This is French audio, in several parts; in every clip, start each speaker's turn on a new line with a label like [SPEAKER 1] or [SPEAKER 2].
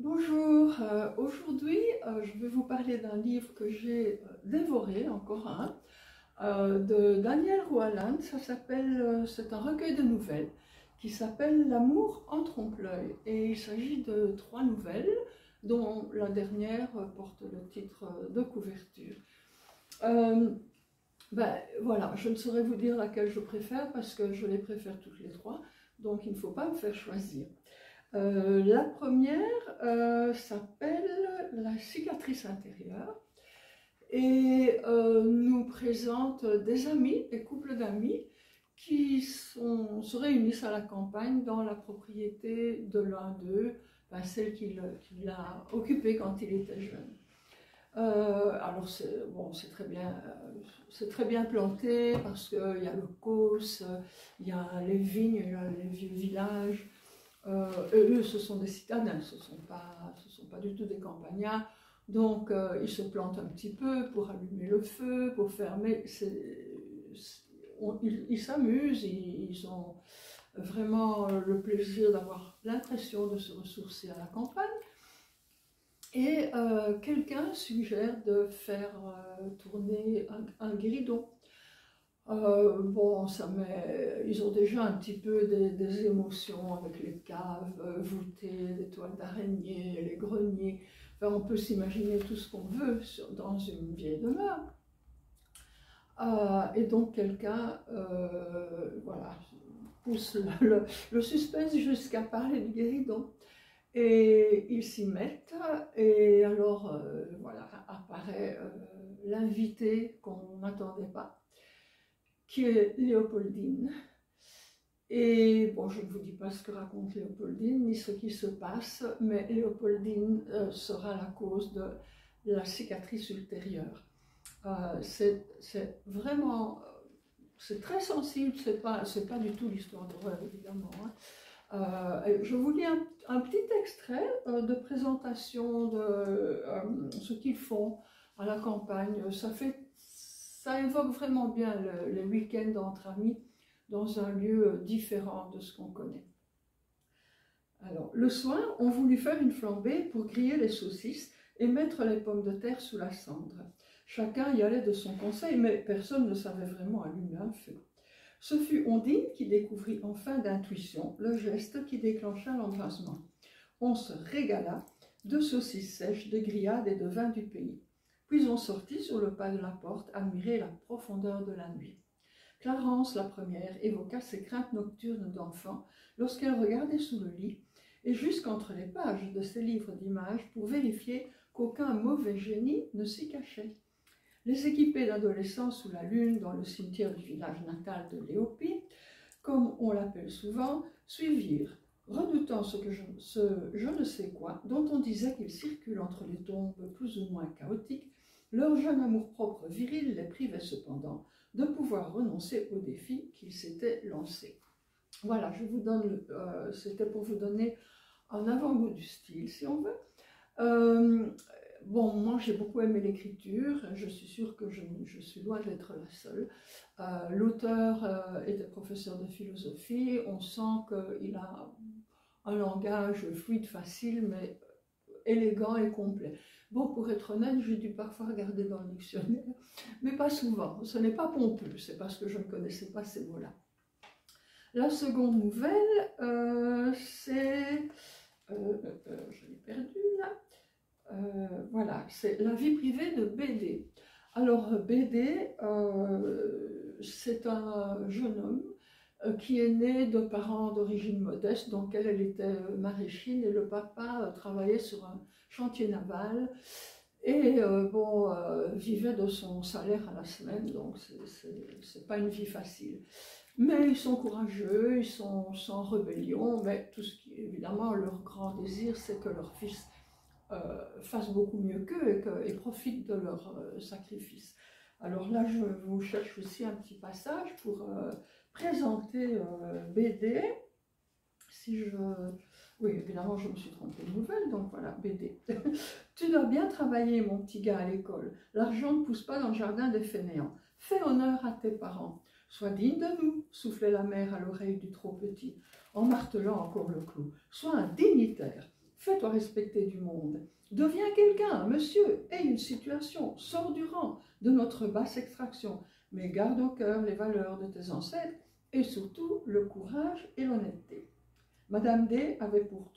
[SPEAKER 1] Bonjour, aujourd'hui je vais vous parler d'un livre que j'ai dévoré, encore un, de Daniel Roualand. C'est un recueil de nouvelles qui s'appelle L'amour en trompe-l'œil. Et il s'agit de 3 nouvelles, dont la dernière porte le titre de couverture. Voilà, je ne saurais vous dire laquelle je préfère parce que je les préfère toutes les 3, donc il ne faut pas me faire choisir. La première s'appelle La cicatrice intérieure et nous présente des amis, des couples d'amis qui se réunissent à la campagne dans la propriété de l'un d'eux, celle qu'il a occupée quand il était jeune. Alors c'est très bien planté parce qu'il y a le Causse, il y a les vignes, il y a les vieux villages. Eux, ce sont des citadins, ce ne sont pas du tout des campagnards. Donc, ils se plantent un petit peu pour allumer le feu, pour fermer. Ils s'amusent, ils ont vraiment le plaisir d'avoir l'impression de se ressourcer à la campagne. Et quelqu'un suggère de faire tourner un guéridon. Ils ont déjà un petit peu des émotions avec les caves voûtées, les toiles d'araignée, les greniers. Enfin, on peut s'imaginer tout ce qu'on veut dans une vieille demeure. Et donc quelqu'un pousse le suspense jusqu'à parler du guéridon. Et ils s'y mettent, et alors apparaît l'invité qu'on n'attendait pas, qui est Léopoldine. Et bon, je ne vous dis pas ce que raconte Léopoldine, ni ce qui se passe, mais Léopoldine sera la cause de la cicatrice ultérieure. C'est vraiment, c'est très sensible, c'est pas du tout l'histoire d'horreur, évidemment. Je vous lis un petit extrait de présentation de ce qu'ils font à la campagne. Ça évoque vraiment bien les week-ends entre amis dans un lieu différent de ce qu'on connaît. Alors, le soir, on voulut faire une flambée pour griller les saucisses et mettre les pommes de terre sous la cendre. Chacun y allait de son conseil, mais personne ne savait vraiment allumer un feu. Ce fut Ondine qui découvrit enfin d'intuition le geste qui déclencha l'embrasement. On se régala de saucisses sèches, de grillades et de vin du pays. Puis on sortit sur le pas de la porte admirer la profondeur de la nuit. Clarence, la première, évoqua ses craintes nocturnes d'enfant lorsqu'elle regardait sous le lit et jusqu'entre les pages de ses livres d'images pour vérifier qu'aucun mauvais génie ne s'y cachait. Les équipés d'adolescents sous la lune dans le cimetière du village natal de Léopie, comme on l'appelle souvent, suivirent, redoutant ce je ne sais quoi, dont on disait qu'il circule entre les tombes plus ou moins chaotiques. Leur jeune amour-propre viril les privait cependant de pouvoir renoncer au défi qu'ils s'étaient lancés. Voilà, c'était pour vous donner un avant-goût du style, si on veut. Bon, moi j'ai beaucoup aimé l'écriture, je suis sûre que je suis loin d'être la seule. L'auteur était professeur de philosophie, on sent qu'il a un langage fluide, facile, mais élégant et complet. Bon, pour être honnête, j'ai dû parfois regarder dans le dictionnaire, mais pas souvent. Ce n'est pas pompeux, c'est parce que je ne connaissais pas ces mots-là. La seconde nouvelle, c'est... je l'ai perdu là. Voilà, c'est la vie privée de BD. Alors BD, c'est un jeune homme qui est né de parents d'origine modeste, donc elle était maraîchine et le papa travaillait sur un chantier naval et vivait de son salaire à la semaine, donc c'est pas une vie facile. Mais ils sont courageux, ils sont sans rébellion, mais tout ce qui, évidemment, leur grand désir, c'est que leur fils fassent beaucoup mieux qu'eux et profitent de leur sacrifice. Alors là, je vous cherche aussi un petit passage pour présenter BD. Oui, évidemment, je me suis trompée de nouvelle, donc voilà, BD. Tu dois bien travailler, mon petit gars, à l'école. L'argent ne pousse pas dans le jardin des fainéants. Fais honneur à tes parents. Sois digne de nous, soufflait la mère à l'oreille du trop petit, en martelant encore le clou. Sois un dignitaire. fais-toi respecter du monde. Deviens quelqu'un, monsieur, aie une situation, sors du rang de notre basse extraction, mais garde au cœur les valeurs de tes ancêtres et surtout le courage et l'honnêteté. Madame D avait pour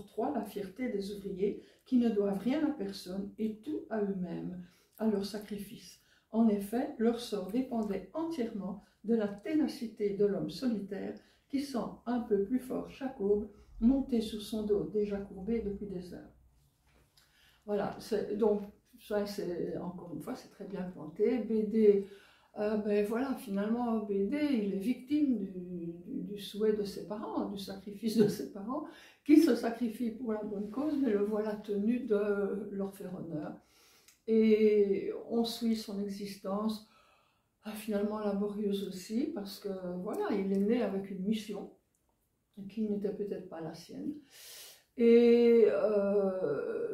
[SPEAKER 1] Troie la fierté des ouvriers qui ne doivent rien à personne et tout à eux-mêmes, à leur sacrifice. En effet, leur sort dépendait entièrement de la ténacité de l'homme solitaire qui sent un peu plus fort chaque aube monter sur son dos déjà courbé depuis des heures. Voilà, donc ça c'est encore une fois c'est très bien planté. BD, ben voilà, finalement BD il est victime du souhait de ses parents, du sacrifice de ses parents, qui se sacrifient pour la bonne cause, mais le voilà tenu de leur faire honneur. Et on suit son existence, finalement laborieuse aussi, parce que voilà, il est né avec une mission qui n'était peut-être pas la sienne. Et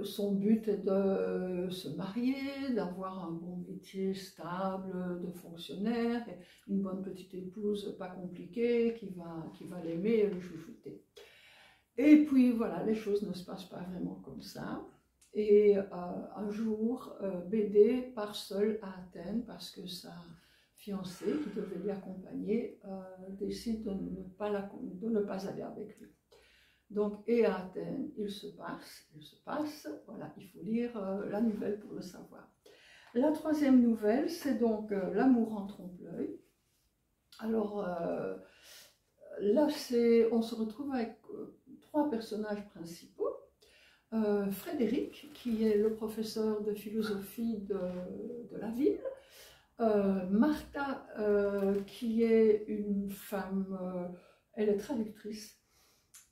[SPEAKER 1] son but est de se marier, d'avoir un bon métier stable de fonctionnaire, et une bonne petite épouse pas compliquée qui va l'aimer et le chouchouter. Et puis voilà, les choses ne se passent pas vraiment comme ça. Et un jour, BD part seul à Athènes parce que sa fiancée, qui devait l'y accompagner, décide de ne pas aller avec lui. Donc, et à Athènes, il se passe, voilà, il faut lire la nouvelle pour le savoir. La troisième nouvelle, c'est donc L'amour en trompe-l'œil. Alors, là, on se retrouve avec trois personnages principaux. Frédéric, qui est le professeur de philosophie de la ville. Martha, qui est une femme, elle est traductrice.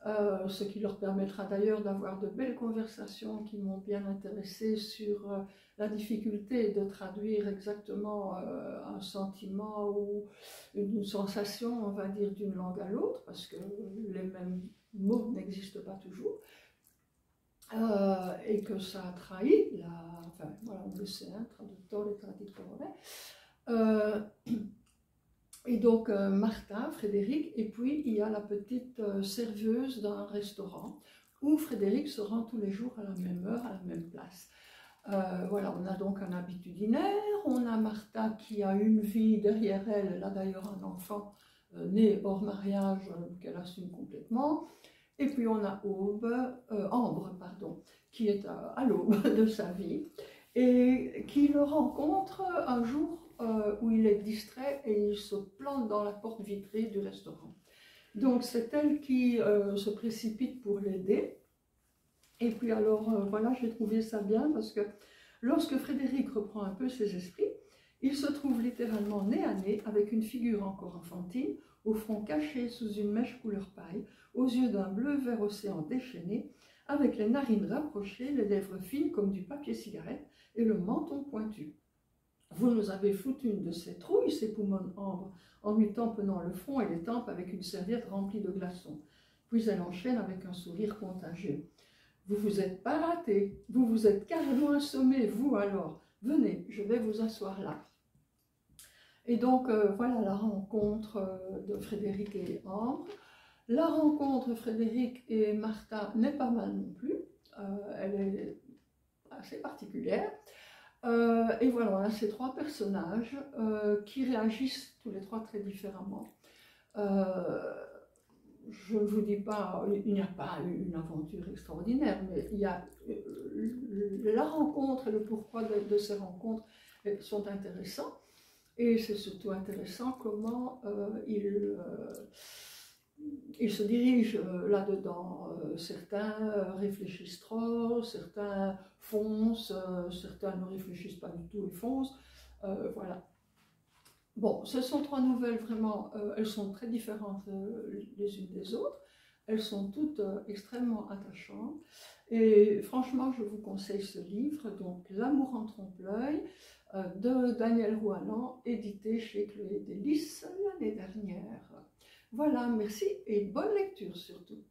[SPEAKER 1] Ce qui leur permettra d'ailleurs d'avoir de belles conversations qui m'ont bien intéressée sur la difficulté de traduire exactement un sentiment ou une sensation, on va dire, d'une langue à l'autre, parce que les mêmes mots n'existent pas toujours, et que ça a trahi, enfin voilà, on le sait, hein, traducteur et traducteur. Et donc Martha, Frédéric, et puis il y a la petite serveuse d'un restaurant où Frédéric se rend tous les jours à la même heure, à la même place. Voilà, on a donc un habitudinaire, on a Martha qui a une vie derrière elle, elle a d'ailleurs un enfant né hors mariage qu'elle assume complètement, et puis on a Ambre, qui est à l'aube de sa vie et qui le rencontre un jour où il est distrait et il se plante dans la porte vitrée du restaurant. Donc c'est elle qui se précipite pour l'aider. Et puis alors voilà, j'ai trouvé ça bien parce que lorsque Frédéric reprend un peu ses esprits, il se trouve littéralement nez à nez avec une figure encore enfantine, au front caché sous une mèche couleur paille, aux yeux d'un bleu vert océan déchaîné, avec les narines rapprochées, les lèvres fines comme du papier cigarette et le menton pointu. « Vous nous avez foutu une de ces trouilles, s'époumonne Ambre, en lui tamponnant le front et les tempes avec une serviette remplie de glaçons. Puis elle enchaîne avec un sourire contagieux. « Vous vous êtes pas raté, vous vous êtes carrément assommé, vous alors. Venez, je vais vous asseoir là. » Et donc, voilà la rencontre de Frédéric et Ambre. La rencontre Frédéric et Martha n'est pas mal non plus. Elle est assez particulière. Et voilà, on a ces trois personnages qui réagissent tous les trois très différemment. Je ne vous dis pas, il n'y a pas une aventure extraordinaire, mais il y a la rencontre et le pourquoi de ces rencontres sont intéressants. Et c'est surtout intéressant comment ils se dirigent là-dedans. Certains réfléchissent trop, certains foncent, certains ne réfléchissent pas du tout et foncent. Voilà. Bon, ce sont trois nouvelles vraiment, elles sont très différentes les unes des autres. Elles sont toutes extrêmement attachantes. Et franchement, je vous conseille ce livre, donc L'amour en trompe-l'œil, de Daniel Roualan, édité chez Chloé Délices l'année dernière. Voilà, merci et bonne lecture surtout.